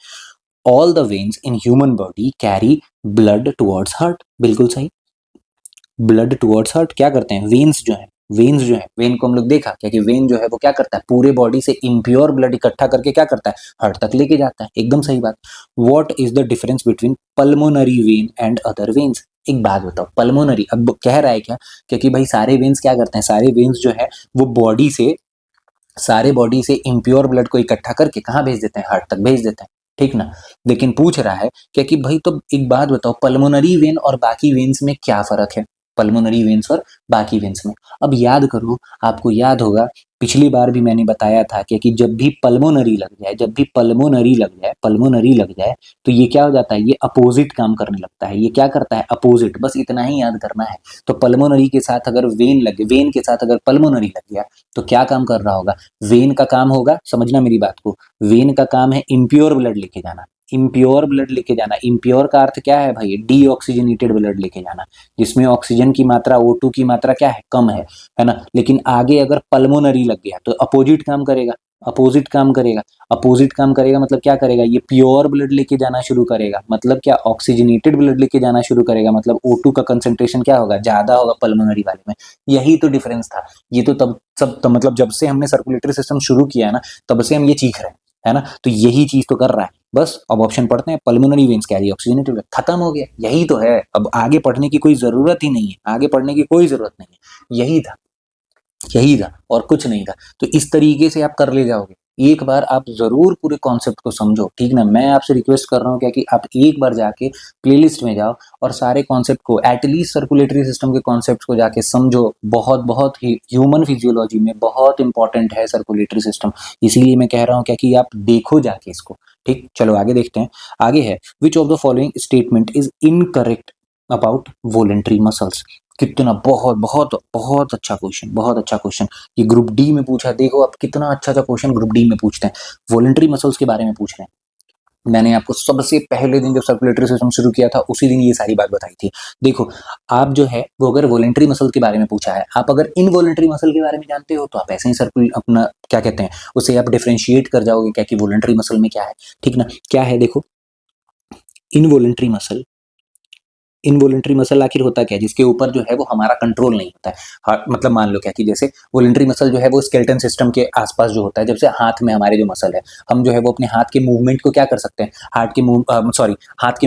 all the veins in human body carry blood towards heart, बिल्कुल सही, ब्लड टुवर्ड्स हार्ट क्या करते हैं, वेन्स जो है, वेन्स जो है, वेन को हम लोग देखा क्या कि वेन जो है वो क्या करता है, पूरे बॉडी से इम्प्योर ब्लड इकट्ठा करके क्या करता है, हार्ट तक लेके जाता है, एकदम सही बात। What is the difference between pulmonary vein and other veins, एक बात बताओ, पल्मोनरी, अब कह रहा है क्या, क्योंकि भाई सारे वेन्स क्या करते हैं, सारे वेन्स जो है वो बॉडी से, सारे बॉडी से इम्प्योर ब्लड को इकट्ठा करके कहाँ भेज देते हैं, हार्ट तक भेज देते हैं, ठीक ना। लेकिन पूछ रहा है क्या कि भाई तो एक बात बताओ, पल्मोनरी वेन और बाकी वेन्स में क्या फर्क है, पल्मोनरी वेन्स और बाकी वेन्स में। अब याद करो, आपको याद होगा पिछली बार भी मैंने बताया था कि जब भी पल्मोनरी लग जाए, जब भी पल्मोनरी लग जाए, पल्मोनरी लग जाए, तो ये क्या हो जाता है, ये अपोजिट काम करने लगता है, ये क्या करता है, अपोजिट, बस इतना ही याद करना है। तो पल्मोनरी के साथ अगर वेन लगे, वेन के साथ अगर पल्मोनरी लग गया, तो क्या काम कर रहा होगा, वेन का काम होगा, समझना मेरी बात को, वेन का काम है इम्प्योर ब्लड लेके जाना, इम्प्योर ब्लड लेके जाना, इम्प्योर का अर्थ क्या है भाई, डीऑक्सीजनेटेड ब्लड लेके जाना, जिसमें ऑक्सीजन की मात्रा, O2 की मात्रा क्या है, कम है ना। लेकिन आगे अगर पल्मोनरी लग गया तो अपोजिट काम करेगा, अपोजिट काम करेगा, अपोजिट काम करेगा, मतलब क्या करेगा, ये प्योर ब्लड लेके जाना शुरू करेगा, मतलब क्या, ऑक्सीजनेटेड ब्लड लेके जाना शुरू करेगा, मतलब O2 का कंसेंट्रेशन क्या होगा, ज्यादा होगा पल्मोनरी वाले में। यही तो डिफरेंस था, ये तो तब सब तो मतलब जब से हमने सर्कुलेटरी सिस्टम शुरू किया है ना, तब से हम ये सीख रहे हैं, है ना। तो यही चीज तो कर रहा है, बस अब ऑप्शन पढ़ते हैं, पल्मोनरी वेन्स कैरी ऑक्सीजनेटेड, खत्म हो गया, यही तो है, अब आगे पढ़ने की कोई जरूरत ही नहीं है, आगे पढ़ने की कोई जरूरत नहीं है, यही था, यही था और कुछ नहीं था। तो इस तरीके से आप कर ले जाओगे, एक बार आप जरूर पूरे कॉन्सेप्ट को समझो, ठीक ना। मैं आपसे रिक्वेस्ट कर रहा हूँ क्या कि आप एक बार जाके प्लेलिस्ट में जाओ और सारे कॉन्सेप्ट को, एटलीस्ट सर्कुलेटरी सिस्टम के कॉन्सेप्ट को जाके समझो, बहुत बहुत ही ह्यूमन फिजियोलॉजी में बहुत इंपॉर्टेंट है सर्कुलेटरी सिस्टम, इसीलिए मैं कह रहा हूँ क्या कि आप देखो जाके इसको। ठीक, चलो आगे देखते हैं, आगे है which of the following statement is incorrect about voluntary muscles, कितना, बहुत बहुत बहुत अच्छा क्वेश्चन, बहुत अच्छा क्वेश्चन, ये ग्रुप डी में पूछा, देखो अब कितना अच्छा अच्छा क्वेश्चन ग्रुप डी में पूछते हैं, वॉलेंट्री मसल्स के बारे में पूछ रहे हैं। मैंने आपको सबसे पहले दिन जब सर्कुलेटरी सिस्टम शुरू किया था उसी दिन ये सारी बात बताई थी। देखो, आप जो है वो अगर वॉलेंट्री मसल के बारे में पूछा है, आप अगर इनवॉलेंट्री मसल के बारे में जानते हो तो आप ऐसे ही सर्कुल अपना क्या कहते हैं उसे आप डिफरेंशिएट कर जाओगे क्या कि वॉलेंट्री मसल में क्या है, ठीक ना। क्या है देखो, इनवॉलेंट्री मसल, इनवॉलेंट्री मसल आखिर होता क्या है, जिसके ऊपर जो है वो हमारा कंट्रोल नहीं होता है। मतलब मान लो क्या कि जैसे वॉलेंट्री मसल जो है वो स्केलेटन सिस्टम के आसपास जो होता है, जैसे हाथ में हमारे जो मसल है, हम जो है वो अपने हाथ के मूवमेंट को क्या कर सकते हैं, हाथ के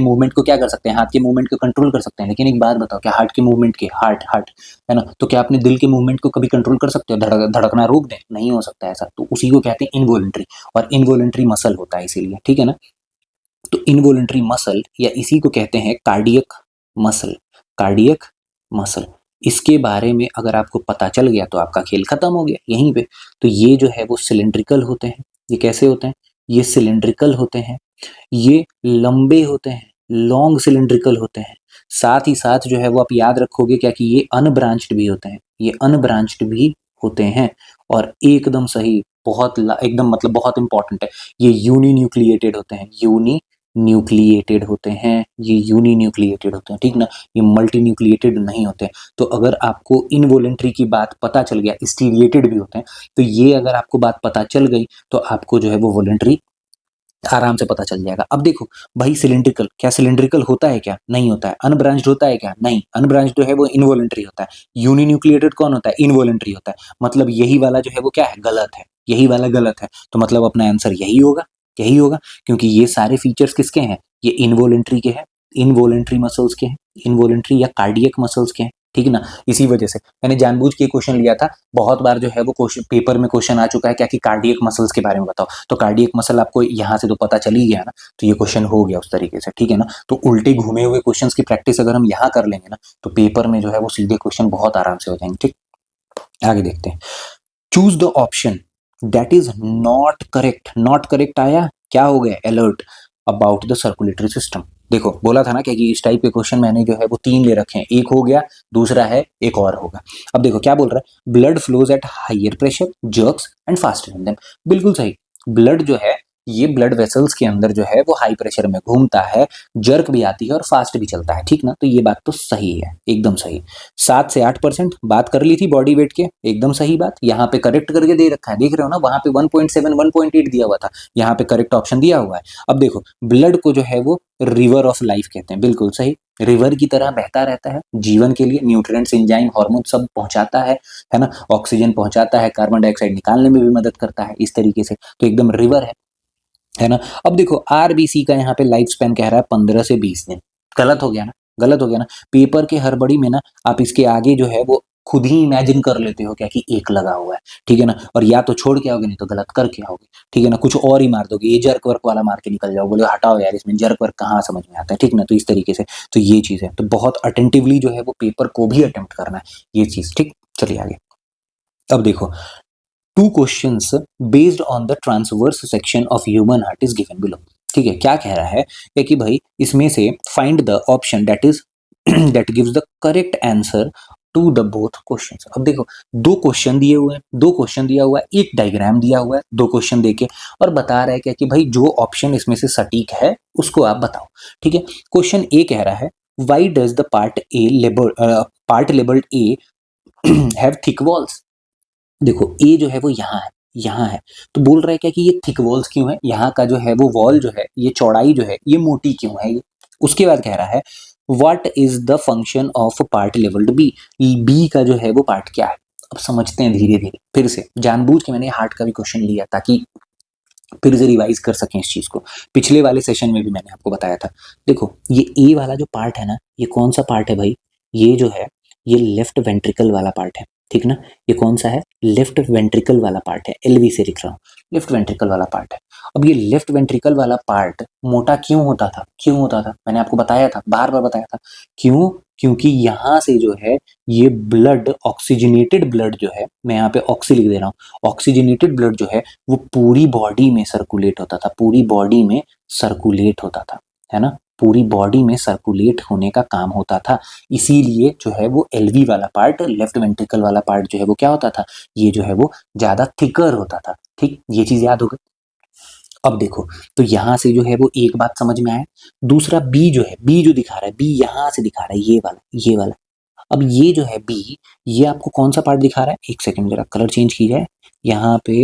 मूवमेंट को क्या कर सकते हैं, हाथ के मूवमेंट को कंट्रोल कर सकते हैं। लेकिन एक बात बताओ, क्या हार्ट के मूवमेंट के, हार्ट हार्ट है ना, तो क्या अपने दिल के मूवमेंट को कभी कंट्रोल कर सकते हो, धड़कना रोक दें, नहीं हो सकता ऐसा, तो उसी को कहते हैं इनवॉलेंट्री, और इनवॉलेंट्री मसल होता है इसीलिए, ठीक है ना। तो इनवॉलेंट्री मसल या इसी को कहते हैं कार्डियक मसल, कार्डियक मसल, इसके बारे में अगर आपको पता चल गया तो आपका खेल खत्म हो गया यहीं पे। तो ये जो है वो सिलेंड्रिकल होते हैं, ये कैसे होते हैं, ये सिलेंड्रिकल होते हैं, ये लंबे होते हैं, लॉन्ग सिलेंड्रिकल होते हैं, साथ ही साथ जो है वो आप याद रखोगे क्या कि ये अनब्रांच्ड भी होते हैं, ये अनब्रांच्ड भी होते हैं, और एकदम सही, बहुत एकदम मतलब बहुत इंपॉर्टेंट है, ये यूनी न्यूक्लिएटेड होते हैं, यूनी न्यूक्लिएटेड होते हैं, ये यूनिन्यूक्लिएटेड होते हैं, ठीक ना, ये मल्टी न्यूक्लिएटेड नहीं होते हैं। तो अगर आपको इनवॉलेंट्री की बात पता चल गया, स्टीरिएटेड भी होते हैं, तो ये अगर आपको बात पता चल गई तो आपको जो है वो वॉलेंट्री आराम से पता चल जाएगा। अब देखो भाई, सिलिंड्रिकल, क्या सिलिंड्रिकल होता है क्या? नहीं होता है। अनब्रांच्ड होता है क्या? नहीं। अनब्रांच्ड जो है वो इनवॉलेंट्री होता है। यूनिन्यूक्लिएटेड कौन होता है? इनवॉलेंट्री होता है। मतलब यही वाला जो है वो क्या है? गलत है। यही वाला गलत है, तो मतलब अपना आंसर यही होगा, यही होगा, क्योंकि ये सारे फीचर्स किसके हैं? ये इनवॉलेंट्री के हैं, इनवॉलेंट्री मसल्स के हैं, इनवॉलेंट्री या कार्डियक मसल्स के हैं, ठीक है ना। इसी वजह से मैंने जानबूझ के क्वेश्चन लिया था, बहुत बार जो है वो क्वेश्चन पेपर में क्वेश्चन आ चुका है क्या कि कार्डियक मसल्स के बारे में बताओ, तो कार्डियक मसल आपको यहाँ से तो पता चल ही गया ना, तो ये क्वेश्चन हो गया उस तरीके से, ठीक है ना। तो उल्टे घूमे हुए क्वेश्चंस की प्रैक्टिस अगर हम यहाँ कर लेंगे ना, तो पेपर में जो है वो सीधे क्वेश्चन बहुत आराम से हो जाएंगे, ठीक। आगे देखते हैं। Choose the option that is not correct. Not correct आया, क्या हो गया? Alert about the circulatory system. देखो बोला था ना कि इस टाइप के क्वेश्चन मैंने जो है वो 3 ले रखे हैं, एक हो गया, दूसरा है, एक और होगा। अब देखो क्या बोल रहा है, blood flows at higher pressure, jerks and faster than them. बिल्कुल सही। ब्लड जो है, ये ब्लड वेसल्स के अंदर जो है वो हाई प्रेशर में घूमता है, जर्क भी आती है और फास्ट भी चलता है, ठीक ना। तो ये बात तो सही है, एकदम सही। 7 से 8% बात कर ली थी बॉडी वेट के, एकदम सही बात। यहाँ पे करेक्ट करके दे रखा है, देख रहे हो ना, वहां पे 1.7 1.8 दिया हुआ था, यहाँ पे करेक्ट ऑप्शन दिया हुआ है। अब देखो, ब्लड को जो है वो रिवर ऑफ लाइफ कहते हैं, बिल्कुल सही। रिवर की तरह बहता रहता है, जीवन के लिए न्यूट्रिएंट्स, एंजाइम, हार्मोन सब पहुंचाता है ना, ऑक्सीजन पहुंचाता है, कार्बन डाइऑक्साइड निकालने में भी मदद करता है, इस तरीके से तो एकदम रिवर है ना। अब देखो आरबीसी का यहाँ पे लाइफ स्पैन कह रहा है 15 से 20 दिन। गलत हो गया ना, गलत हो गया ना। पेपर के हड़बड़ी में ना आप इसके आगे जो है वो खुद ही इमेजिन कर लेते हो क्या कि एक लगा हुआ है, ठीक है ना, और या तो छोड़ के आओगे नहीं तो गलत करके आओगे, ठीक है ना, कुछ और ही मार दोगे, ये जर्क वर्क वाला मार के निकल जाओ, बोले हटाओ यार इसमें जर्क वर्क कहाँ समझ में आता है, ठीक ना। तो इस तरीके से तो ये चीज है, तो बहुत अटेंटिवली जो है वो पेपर को भी अटेम्प्ट करना है ये चीज, ठीक। चलिए आगे। अब देखो, two questions based on the transverse section of human heart is given below. ठीक है, क्या कह रहा है कि भाई इसमें से find the option that is that gives the correct answer to the both questions. अब देखो, दो क्वेश्चन दिए हुए हैं, दो क्वेश्चन दिया हुआ है, एक डायग्राम दिया हुआ है, दो क्वेश्चन देके और बता रहा है क्या कि भाई जो ऑप्शन इसमें से सटीक है उसको आप बताओ, ठीक है। क्वेश्चन ए कह रहा है, why does the part labelled A have thick walls. देखो ए जो है वो यहाँ है, यहाँ है, तो बोल रहा है क्या कि ये थिक वॉल्स क्यों है, यहाँ का जो है वो वॉल जो है, ये चौड़ाई जो है ये मोटी क्यों है ये। उसके बाद कह रहा है what is the function of part labelled B. B का जो है वो पार्ट क्या है। अब समझते हैं धीरे धीरे, फिर से जानबूझ के मैंने हार्ट का भी क्वेश्चन लिया ताकि फिर से रिवाइज कर सकें इस चीज को। पिछले वाले सेशन में भी मैंने आपको बताया था। देखो ये ए वाला जो पार्ट है ना, ये कौन सा पार्ट है भाई, ये जो है ये लेफ्ट वेंट्रिकल वाला पार्ट है, ठीक ना। ये कौन सा है, लेफ्ट वेंट्रिकल वाला पार्ट है, एलवी से लिख रहा हूँ, लेफ्ट वेंट्रिकल वाला पार्ट है। अब ये लेफ्ट वेंट्रिकल वाला पार्ट मोटा क्यों होता था, क्यों होता था, मैंने आपको बताया था, बार बार बताया था। क्यों? क्योंकि यहाँ से जो है ये ब्लड, ऑक्सीजनेटेड ब्लड जो है, मैं यहाँ पे ऑक्सी लिख दे रहा हूँ, ऑक्सीजनेटेड ब्लड जो है वो पूरी बॉडी में सर्कुलेट होता था, पूरी बॉडी में सर्कुलेट होता था, है ना, पूरी बॉडी में सर्कुलेट होने का काम होता था। इसीलिए जो है वो एलवी वाला पार्ट, लेफ्ट वेंट्रिकल वाला पार्ट जो है वो क्या होता था, ये जो है वो ज्यादा थिकर होता था, ठीक, ये चीज याद हो गई। अब देखो, तो यहां से जो है वो एक बात समझ में आया। दूसरा बी जो है, बी जो दिखा रहा है, बी यहां से दिखा रहा है, ये वाला, ये वाला। अब ये जो है बी, ये आपको कौन सा पार्ट दिखा रहा है, एक सेकंड जरा कलर चेंज की जाए, यहाँ पे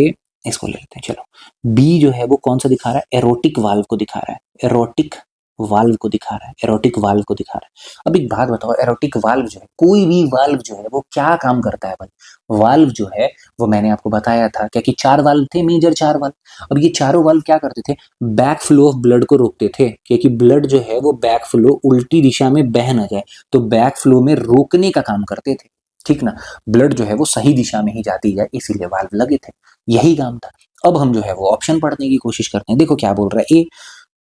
इसको ले लेते हैं, चलो। बी जो है वो कौन सा दिखा रहा है, एरोटिक वाल्व को दिखा रहा है, एरोटिक वाल्व को दिखा रहा है, एरोटिक वाल्व को दिखा रहा है। अब एक बात बताओ, एरोटिक वाल्व जो है, कोई भी वाल्व जो है वो क्या काम करता है भाई। वाल्व जो है वो मैंने आपको बताया था क्या कि 4 वाल्व थे, मेजर 4 वाल्व। अब ये चारों वाल्व क्या करते थे, बैक फ्लो ऑफ ब्लड को रोकते थे, क्योंकि ब्लड जो है वो बैक फ्लो उल्टी दिशा में बह ना जाए, तो बैक फ्लो में रोकने का काम करते थे, ठीक ना। ब्लड जो है वो सही दिशा में ही जाती जाए, इसीलिए वाल्व लगे थे, यही काम था। अब हम जो है वो ऑप्शन पढ़ने की कोशिश करते हैं। देखो क्या बोल रहा है, A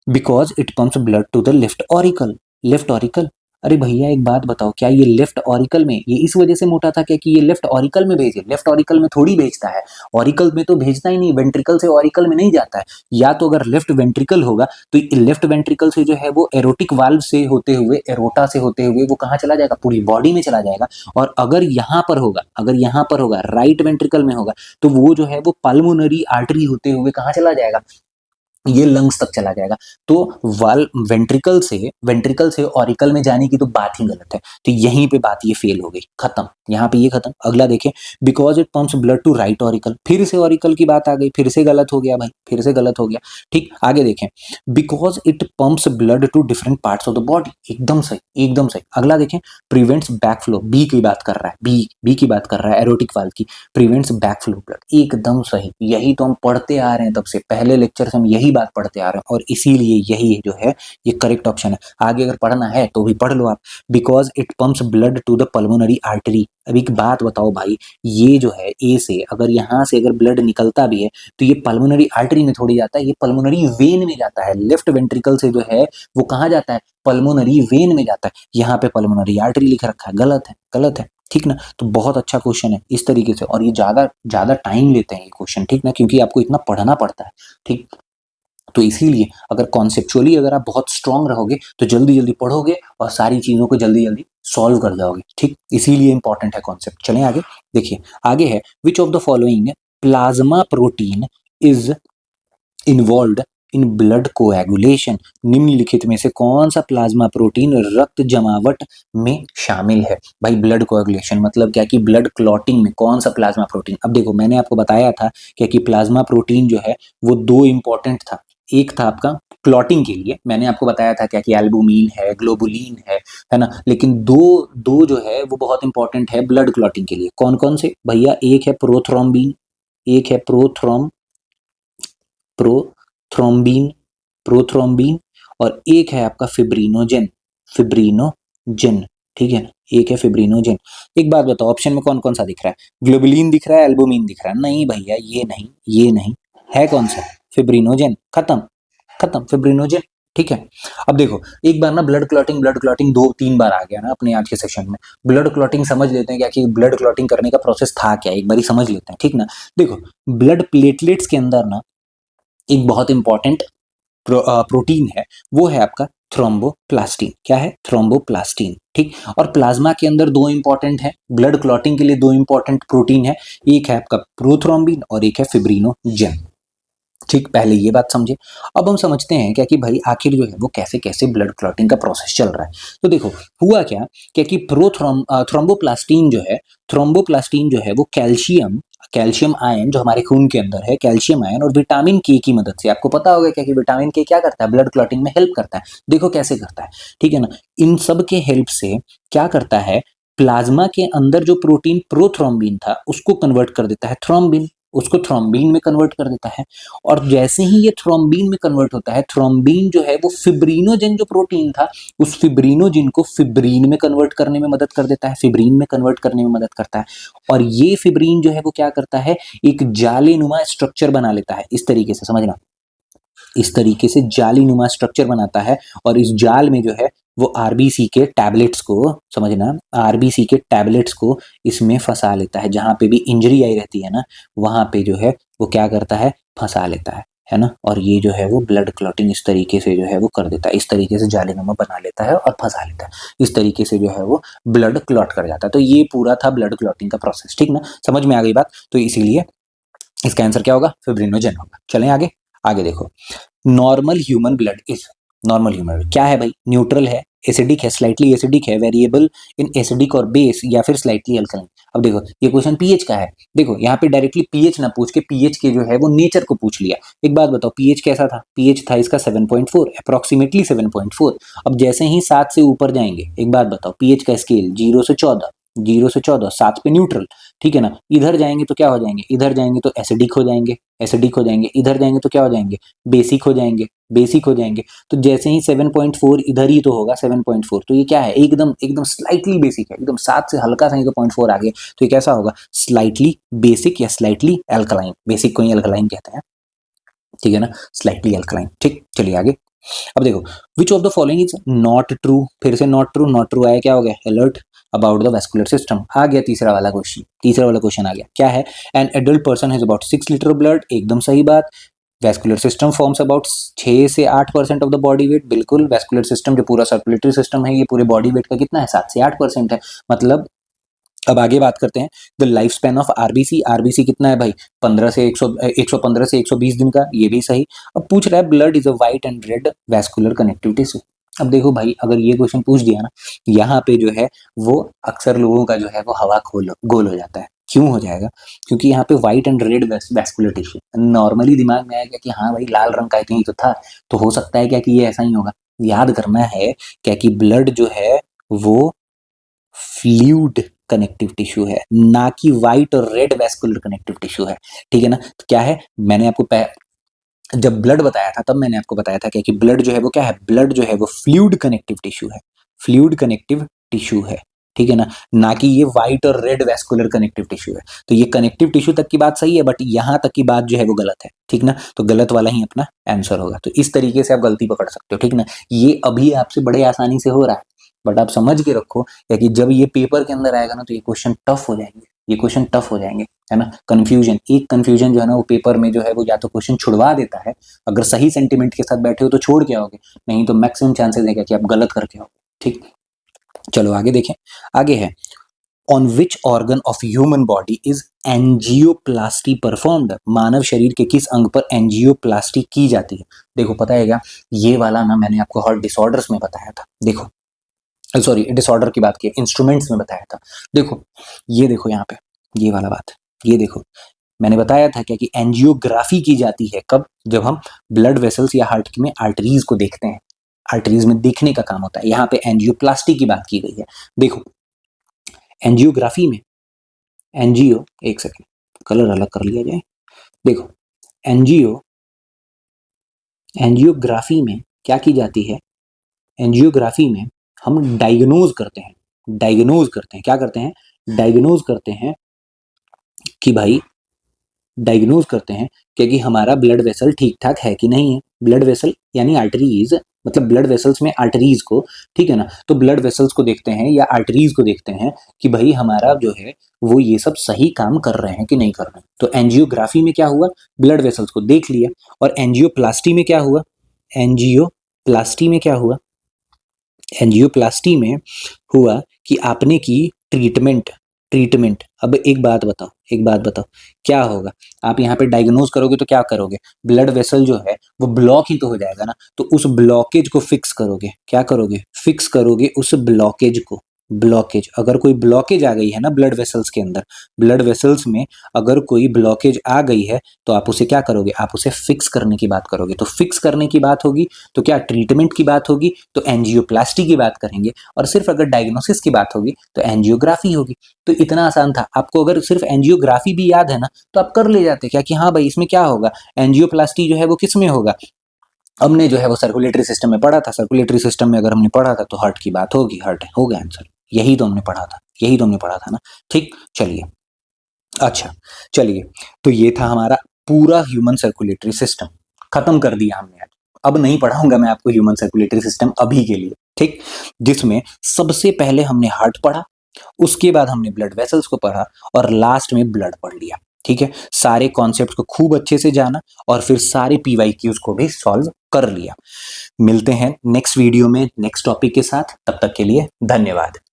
because it pumps blood to the left auricle. Left auricle, अरे भैया एक बात बताओ, क्या ये लेफ्ट ऑरिकल में, ये इस वजह से मोटा था क्या कि ये लेफ्ट ऑरिकल में भेजे, लेफ्ट ऑरिकल में थोड़ी भेजता है, ऑरिकल में तो भेजता ही नहीं, वेंट्रिकल से ऑरिकल में नहीं जाता है। या तो अगर लेफ्ट वेंट्रिकल होगा तो लेफ्ट वेंट्रिकल से जो है वो एरोटिक वाल्व से होते हुए, एरोटा से होते हुए वो कहाँ चला जाएगा, पूरी बॉडी में चला जाएगा। और अगर यहाँ पर होगा, अगर यहाँ पर होगा, राइट वेंट्रिकल में होगा, तो वो जो है वो पल्मोनरी आर्टरी होते हुए कहाँ चला जाएगा, ये लंग्स तक चला जाएगा। तो वाल वेंट्रिकल से ऑरिकल में जाने की तो बात ही गलत है। तो यहीं पे बात ये फेल हो गई, खत्म, यहाँ पे ये खत्म। अगला देखें, because it pumps blood to right auricle, फिर से ऑरिकल की बात आ गई, फिर से गलत हो गया भाई, फिर से गलत हो गया। ठीक, आगे देखें, because it pumps blood to different parts of the body, एकदम सही, एकदम सही। अगला देखें, प्रिवेंट्स बैक फ्लो, बी की बात कर रहा है, बी की बात कर रहा है, एरोटिक वाल्व की, प्रिवेंट्स बैक फ्लो ब्लड, एकदम सही। यही तो हम पढ़ते आ रहे हैं तब से, पहले लेक्चर से हम यही बात पढ़ते आ रहे हैं, और इसीलिए यही जो है ये करेक्ट ऑप्शन है। आगे अगर पढ़ना है तो भी पढ़ लो आप। Because it pumps blood to the pulmonary artery, अब एक बात बताओ भाई, ये जो है ए से अगर यहाँ से अगर ब्लड निकलता भी है तो ये पल्मोनरी आर्टरी में थोड़ी जाता है, ये पल्मोनरी वेन में जाता है। लेफ्ट वेंट्रिकल से जो है वो कहाँ जाता है, पल्मोनरी वेन में जाता है। यहाँ पे पल्मोनरी आर्टरी लिख रखा है, गलत है, गलत है। ठीक ना, तो बहुत अच्छा क्वेश्चन है इस तरीके से, और ये ज्यादा टाइम लेते हैं ये क्वेश्चन, ठीक ना, क्योंकि आपको इतना पढ़ना पड़ता है। ठीक, तो इसीलिए अगर कॉन्सेप्चुअली अगर आप बहुत स्ट्रांग रहोगे तो जल्दी जल्दी पढ़ोगे और सारी चीजों को जल्दी जल्दी सॉल्व कर जाओगे। ठीक, इसीलिए इंपॉर्टेंट है कॉन्सेप्ट। चलें आगे, देखिए आगे है, which of the following plasma protein is involved in blood coagulation, निम्नलिखित में से कौन सा प्लाज्मा प्रोटीन रक्त जमावट में शामिल है। भाई ब्लड कोएगुलेशन मतलब क्या कि ब्लड क्लॉटिंग में कौन सा प्लाज्मा प्रोटीन। अब देखो मैंने आपको बताया था क्या कि प्लाज्मा प्रोटीन जो है वो दो इंपॉर्टेंट था। एक था आपका क्लॉटिंग के लिए, मैंने आपको बताया था क्या कि एल्बुमिन है, ग्लोबुलिन है ना, लेकिन दो दो जो है वो बहुत इंपॉर्टेंट है ब्लड क्लॉटिंग के लिए। कौन कौन से भैया, एक है प्रोथ्रोम्बिन, एक है प्रोथ्रोम्बिन, प्रोथ्रोम्बिन, और एक है आपका फिब्रिनोजेन, फिब्रिनोजेन, ठीक है, एक है फिब्रिनोजेन। एक बात बताओ, ऑप्शन में कौन कौन सा दिख रहा है, ग्लोबुलिन दिख रहा है, एल्बुमिन दिख रहा है? नहीं भैया, ये नहीं, ये नहीं है, कौन सा, फिब्रिनोजेन, खत्म, खत्म, फिब्रिनोजेन। ठीक है, अब देखो एक बार ना ब्लड क्लॉटिंग 2-3 बार आ गया ना अपने आज के सेशन में। ब्लड क्लॉटिंग समझ लेते हैं क्या कि ब्लड क्लॉटिंग करने का प्रोसेस था क्या, एक बार ही समझ लेते हैं, ठीक ना। देखो ब्लड प्लेटलेट्स के अंदर ना एक बहुत इंपॉर्टेंट प्रोटीन है, वो है आपका थ्रोम्बोप्लास्टिन। क्या है, थ्रोम्बोप्लास्टिन। ठीक, और प्लाज्मा के अंदर दो इंपॉर्टेंट है ब्लड क्लॉटिंग के लिए, दो इंपॉर्टेंट प्रोटीन है, एक है आपका प्रोथ्रोम्बिन और एक है फिब्रिनोजेन। ठीक, पहले ये बात समझे। अब हम समझते हैं क्या कि भाई आखिर जो है वो कैसे कैसे ब्लड क्लॉटिंग का प्रोसेस चल रहा है। तो देखो हुआ क्या कि थ्रोम्बोप्लास्टिन जो है, थ्रोम्बोप्लास्टिन जो है वो कैल्शियम आयन जो हमारे खून के अंदर है, कैल्शियम आयन और विटामिन के की मदद से, आपको पता होगा क्या कि विटामिन के क्या करता है, ब्लड क्लॉटिंग में हेल्प करता है। देखो कैसे करता है, ठीक है ना, इन सब के हेल्प से क्या करता है, प्लाज्मा के अंदर जो प्रोटीन प्रोथ्रोम्बिन था उसको कन्वर्ट कर देता है थ्रोम्बिन, उसको थ्रोम्बिन में कन्वर्ट कर देता है। और जैसे ही ये थ्रोम्बिन में कन्वर्ट होता है, थ्रोम्बिन जो है वो फिब्रिनोजेन जो प्रोटीन था उस फिब्रिनोजेन को फिब्रीन में कन्वर्ट करने में मदद कर देता है, फिब्रीन में कन्वर्ट करने में मदद करता है। और ये फिब्रीन जो है वो क्या करता है, एक जालीनुमा स्ट्रक्चर बना लेता है, इस तरीके से समझना, इस तरीके से जालीनुमा स्ट्रक्चर बनाता है। और इस जाल में जो है वो आरबीसी के टैबलेट्स को, समझना, आरबीसी के टैबलेट्स को इसमें फंसा लेता है। जहां पे भी इंजरी आई रहती है ना, वहां पे जो है वो क्या करता है, फंसा लेता है ना। और ये जो है वो ब्लड क्लॉटिंग इस तरीके से जो है वो कर देता है, इस तरीके से जालीनुमा बना लेता है और फंसा लेता है, इस तरीके से जो है वो ब्लड क्लॉट कर जाता है। तो ये पूरा था ब्लड क्लॉटिंग का प्रोसेस, ठीक ना, समझ में आ गई बात। तो इसीलिए इसका आंसर क्या होगा, फिब्रिनोजेन होगा। चलें आगे, आगे देखो, normal human blood is, normal human blood क्या है भाई, न्यूट्रल है, एसिडिक है, स्लाइटली एसिडिक है, वेरिएबल इन एसिडिक और बेस, या फिर स्लाइटली अल्कलाइन। अब देखो ये क्वेश्चन पीएच का है, देखो यहाँ पे डायरेक्टली पीएच ना पूछ के पीएच के जो है वो नेचर को पूछ लिया। एक बात बताओ पीएच कैसा था, पीएच था इसका 7.4, अप्रोक्सीमेटली 7.4। अब जैसे ही 7 से ऊपर जाएंगे, एक बात बताओ पीएच का स्केल 0 से 14, 0 से 14, 7 पे न्यूट्रल, ठीक है ना। इधर जाएंगे तो क्या हो जाएंगे, इधर जाएंगे तो एसिडिक हो जाएंगे, एसिडिक हो जाएंगे, इधर जाएंगे तो क्या हो जाएंगे, बेसिक हो जाएंगे, बेसिक हो जाएंगे। तो जैसे ही 7.4 इधर ही तो होगा 7.4, तो ये क्या है, एकदम एकदम स्लाइटली बेसिक है, एकदम 7 से हल्का सा ही तो 0.4 आ गया, तो ये कैसा होगा, स्लाइटली बेसिक या स्लाइटली एल्कलाइन, बेसिक को ही एल्कलाइन कहते हैं, ठीक है ना, स्लाइटली एल्कलाइन। ठीक, चलिए आगे। अब देखो, विच of the following is not true, फिर से नॉट ट्रू, नॉट ट्रू आया, क्या हो गया, alert about the vascular system. आ गया तीसरा वाला क्वेश्चन, तीसरा वाला क्वेश्चन आ गया, क्या है, an adult person has about 6 litre blood, एकदम सही बात। वेस्कुलर सिस्टम फॉर्म्स अबाउट 6 से 8% ऑफ द बॉडी वेट, बिल्कुल, वेस्कुलर सिस्टम जो पूरा सर्कुलेटरी सिस्टम है ये पूरे बॉडी वेट का कितना है, 7 से 8% है। मतलब अब आगे बात करते हैं the life span of RBC. RBC कितना है भाई? 115 से 120 दिन का, ये भी सही। अब पूछ रहा है blood is a white and red vascular connective tissue. अब देखो भाई, अगर ये क्वेश्चन पूछ दिया ना, यहाँ पे जो है वो अक्सर लोगों का जो है वो हवा खोल गोल हो जाता है। क्यों हो जाएगा? क्योंकि यहाँ पे white and red vascular tissue, normally दिमाग में आएगा कि हाँ भाई लाल रंग का है, कहीं तो था, तो हो सकता है क्या कि ये ऐसा ही होगा। याद करना है क्या कि ब्लड जो है वो फ्लूइड कनेक्टिव टिश्यू है, ना कि व्हाइट और रेड वैस्कुलर कनेक्टिव टिश्यू है। ठीक है ना? तो क्या है, मैंने आपको जब ब्लड बताया था तब मैंने आपको बताया था क्या कि ब्लड जो है वो क्या है, ब्लड जो है वो फ्लूइड कनेक्टिव टिश्यू है, फ्लूइड कनेक्टिव टिश्यू है। ठीक है ना कि ये व्हाइट और रेड वैस्कुलर कनेक्टिव टिश्यू है। तो ये कनेक्टिव टिश्यू तक की बात सही है, बट यहां तक की बात जो है वो गलत है। ठीक ना? तो गलत वाला ही अपना आंसर होगा। तो इस तरीके से आप गलती पकड़ सकते हो। ठीक ना? ये अभी आपसे बड़े आसानी से हो रहा है, बट आप समझ के रखो कि जब ये पेपर के अंदर आएगा ना तो ये क्वेश्चन टफ हो जाएंगे, ये क्वेश्चन टफ हो जाएंगे, है ना? कंफ्यूजन, एक कंफ्यूजन जो है ना वो पेपर में जो है वो या तो क्वेश्चन छुड़वा देता है, अगर सही सेंटिमेंट के साथ बैठे हो तो छोड़ के आओगे, नहीं तो मैक्सिमम चांसेस है कि आप गलत करके आओगे। ठीक, चलो आगे देखें। आगे है on which organ of human body is angioplasty performed. मानव शरीर के किस अंग पर एंजियोप्लास्टी की जाती है? देखो पता है क्या, ये वाला ना मैंने आपको हार्ट डिसऑर्डर्स में बताया था। देखो सॉरी, डिसऑर्डर की बात की, इंस्ट्रूमेंट्स में बताया था। देखो ये देखो यहाँ पे, ये वाला बात, ये देखो मैंने बताया था क्या कि एंजियोग्राफी की जाती है कब? जब हम ब्लड वेसल्स या हार्ट में आर्टरीज को देखते हैं, आर्टरीज में देखने का काम होता है। यहाँ पे एंजियोप्लास्टी की बात की गई है। देखो एंजियोग्राफी में, एंजियो, एक सेकेंड कलर अलग कर लिया जाए। देखो एंजियोग्राफी में क्या की जाती है? एंजियोग्राफी में हम डायग्नोज करते हैं, क्या करते हैं? डायग्नोज करते हैं कि भाई, डायग्नोज करते हैं कि हमारा ब्लड वेसल ठीक ठाक है कि नहीं है। ब्लड वेसल यानी आर्टरीज, मतलब ब्लड वेसल्स में आर्टरीज को, ठीक है ना? तो ब्लड वेसल्स को देखते हैं या आर्टरीज को देखते हैं कि भाई हमारा जो है वो ये सब सही काम कर रहे हैं कि नहीं कर रहे हैं। तो एंजियोग्राफी में क्या हुआ, ब्लड वेसल्स को देख लिया। और एंजियोप्लास्टी में क्या हुआ, एंजियोप्लास्टी में क्या हुआ, एंजियोप्लास्टी में हुआ कि आपने की ट्रीटमेंट, अब एक बात बताओ क्या होगा? आप यहाँ पे डायग्नोज करोगे तो क्या करोगे? ब्लड वेसल जो है वो ब्लॉक ही तो हो जाएगा ना, तो उस ब्लॉकेज को फिक्स करोगे। क्या करोगे? फिक्स करोगे उस ब्लॉकेज को। ब्लॉकेज, अगर कोई ब्लॉकेज आ गई है ना ब्लड वेसल्स के अंदर, ब्लड वेसल्स में अगर कोई ब्लॉकेज आ गई है तो आप उसे क्या करोगे? आप उसे फिक्स करने की बात करोगे। तो फिक्स करने की बात होगी तो क्या ट्रीटमेंट की बात होगी, तो एंजियोप्लास्टी की बात करेंगे। और सिर्फ अगर डायग्नोसिस की बात होगी तो एंजियोग्राफी होगी। तो इतना आसान था। आपको अगर सिर्फ एंजियोग्राफी भी याद है ना तो आप कर ले जाते क्या कि हाँ भाई इसमें क्या होगा, एंजियोप्लास्टी जो है वो किस में होगा। हमने जो है वो सर्कुलेटरी सिस्टम में पढ़ा था, सर्कुलेटरी सिस्टम में अगर हमने पढ़ा था तो हार्ट की बात होगी, हार्ट हो गया आंसर। यही तो हमने पढ़ा था ना। ठीक, चलिए, अच्छा चलिए, तो ये था हमारा पूरा ह्यूमन सर्कुलेटरी सिस्टम, खत्म कर दिया हमने आज। अब नहीं पढ़ाऊंगा मैं आपको ह्यूमन सर्कुलेटरी सिस्टम अभी के लिए, ठीक? जिसमें सबसे पहले हमने हार्ट पढ़ा, उसके बाद हमने ब्लड वेसल्स को पढ़ा और लास्ट में ब्लड पढ़ लिया। ठीक है, सारे कॉन्सेप्ट को खूब अच्छे से जाना और फिर सारे पीवाईक्यूज को भी सॉल्व कर लिया। मिलते हैं नेक्स्ट वीडियो में नेक्स्ट टॉपिक के साथ, तब तक के लिए धन्यवाद।